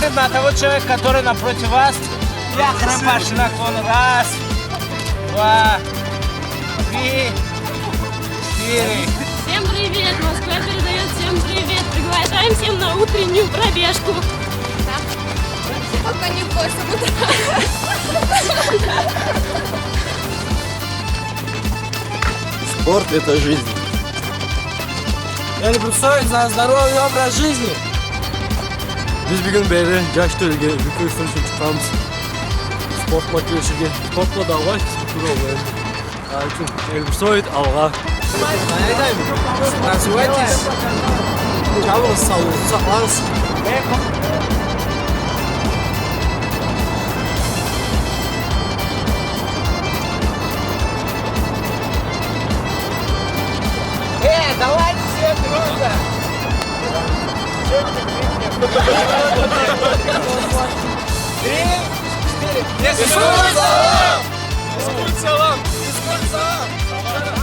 посмотреть на того человека, который напротив вас. Я храпашу наклон. Раз, два, три, четыре. Всем привет! Москва передает всем привет! Приглашаем всем на утреннюю пробежку. Пока не в 8 утра. Спорт – это жизнь. Я люблю за здоровый образ жизни. Biz bir gün beri yaş törege yukarı üstüne çıkmamız. Sport makinesine sportla da var, sportla da var. Yani Elbisöyt alğa. Развивайтесь. Kalınız, sağlığınızı saklarız. Давайте все дружно. Три, четыре. Физкульт-салам! Физкульт-салам! Физкульт-салам!